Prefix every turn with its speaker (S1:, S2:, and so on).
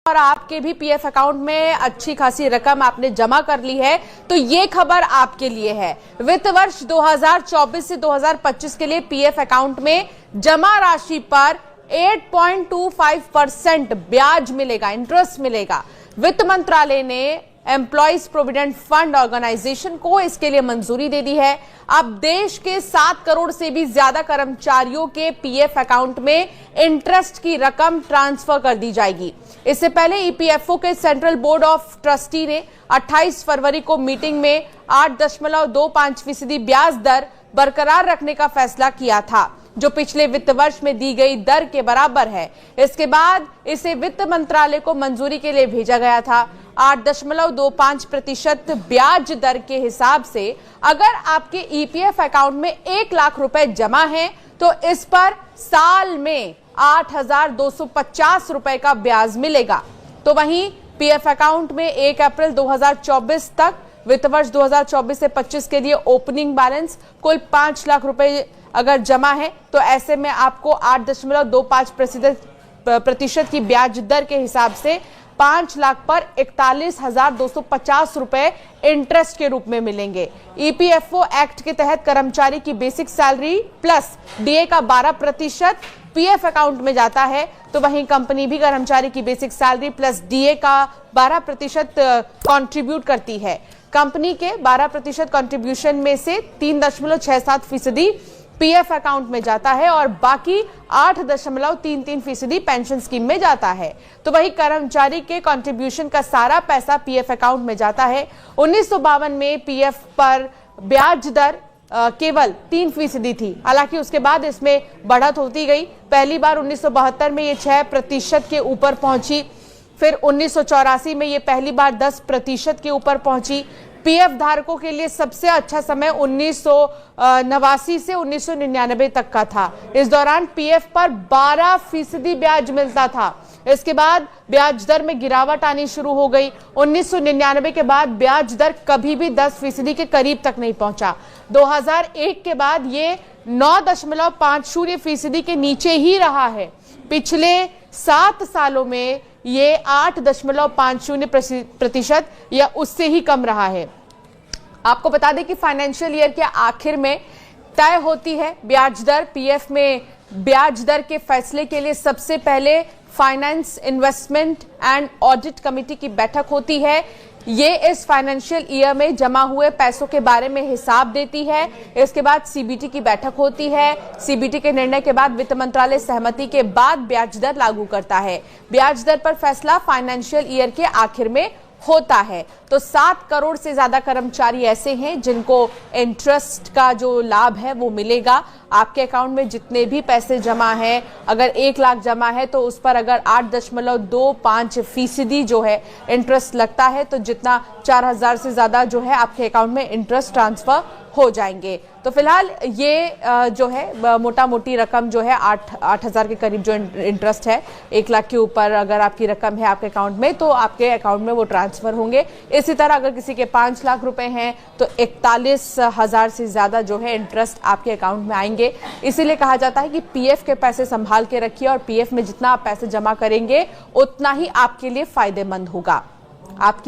S1: और आपके भी पीएफ अकाउंट में अच्छी खासी रकम आपने जमा कर ली है, तो ये खबर आपके लिए है। वित्त वर्ष 2024 से 2025 के लिए पीएफ अकाउंट में जमा राशि पर 8.25% ब्याज मिलेगा, इंटरेस्ट मिलेगा। वित्त मंत्रालय ने एम्प्लॉइज प्रोविडेंट फंड ऑर्गेनाइजेशन को इसके लिए मंजूरी दे दी है। अब देश के 7 करोड़ से भी ज्यादा कर्मचारियों के पीएफ अकाउंट में इंटरेस्ट की रकम ट्रांसफर कर दी जाएगी। इससे पहले ईपीएफओ के सेंट्रल बोर्ड ऑफ ट्रस्टी ने 28 फरवरी को मीटिंग में 8.25% ब्याज दर बरकरार रखने का फैसला किया था, जो पिछले वित्त वर्ष में दी गई दर के बराबर है। इसके बाद इसे वित्त मंत्रालय को मंजूरी के लिए भेजा गया था। 8.25% ब्याज दर के हिसाब से अगर आपके ईपीएफ अकाउंट में 1 लाख रुपए जमा है तो इस पर साल में 8,250 रुपए का ब्याज मिलेगा। तो वहीं पीएफ अकाउंट में 1 अप्रैल 2024 तक वित्त वर्ष 2024 से 25 के लिए ओपनिंग बैलेंस कुल 5 लाख रुपए अगर जमा है तो ऐसे में आपको 8.25% की ब्याज दर के हिसाब से 5 लाख पर 41,250 रुपए इंटरेस्ट के रूप में मिलेंगे। ईपीएफओ एक्ट के तहत कर्मचारी की बेसिक सैलरी प्लस डीए का 12% पीएफ अकाउंट में जाता है, तो वहीं कंपनी भी कर्मचारी की बेसिक सैलरी प्लस डीए का 12% कंट्रीब्यूट करती है। कंपनी के 12% कंट्रीब्यूशन में से 3.67% पीएफ अकाउंट में जाता है और बाकी 8.33% पेंशन स्कीम में जाता है। तो वही कर्मचारी के कंट्रीब्यूशन का सारा पैसा पीएफ अकाउंट में जाता है। 1952 में पीएफ पर ब्याज दर केवल 3% थी, हालांकि उसके बाद इसमें बढ़त होती गई। पहली बार 1972 में ये 6% के ऊपर पहुंची, फिर 1984 में ये पहली बार 10% के ऊपर पहुंची। पीएफ धारकों के लिए सबसे अच्छा समय 1989 से 1999 तक का था। इस दौरान पीएफ पर 12% ब्याज मिलता था। इसके बाद ब्याज दर में गिरावट आनी शुरू हो गई। 1999 के बाद ब्याज दर कभी भी 10% के करीब तक नहीं पहुंचा। 2001 के बाद ये 9.50% के नीचे ही रहा है। पिछले 7 सालों में ये 8.50% या उससे ही कम रहा है। आपको बता दें कि फाइनेंशियल ईयर के आखिर में तय होती है ब्याज दर। पीएफ में ब्याज दर के फैसले के लिए सबसे पहले finance, investment and audit committee की बैठक होती है। ये इस फाइनेंशियल ईयर में जमा हुए पैसों के बारे में हिसाब देती है। इसके बाद सीबीटी की बैठक होती है। सीबीटी के निर्णय के बाद वित्त मंत्रालय सहमति के बाद ब्याज दर लागू करता है। ब्याज दर पर फैसला फाइनेंशियल ईयर के आखिर में होता है। तो 7 करोड़ से ज्यादा कर्मचारी ऐसे हैं जिनको इंटरेस्ट का जो लाभ है वो मिलेगा। आपके अकाउंट में जितने भी पैसे जमा हैं, अगर 1 लाख जमा है तो उस पर अगर 8.25% जो है इंटरेस्ट लगता है, तो जितना 4,000 से ज्यादा जो है आपके अकाउंट में इंटरेस्ट ट्रांसफर हो जाएंगे। तो फिलहाल ये जो है मोटा मोटी रकम जो है 8,000 के करीब जो इंटरेस्ट है, 1 लाख के ऊपर अगर आपकी रकम है आपके अकाउंट में तो आपके अकाउंट में वो ट्रांसफर होंगे। इसी तरह अगर किसी के 5 लाख रुपए हैं तो 41,000 से ज्यादा जो है इंटरेस्ट आपके अकाउंट में आएंगे। इसीलिए कहा जाता है कि पीएफ के पैसे संभाल के रखिए और पीएफ में जितना आप पैसे जमा करेंगे उतना ही आपके लिए फायदेमंद होगा। आपकी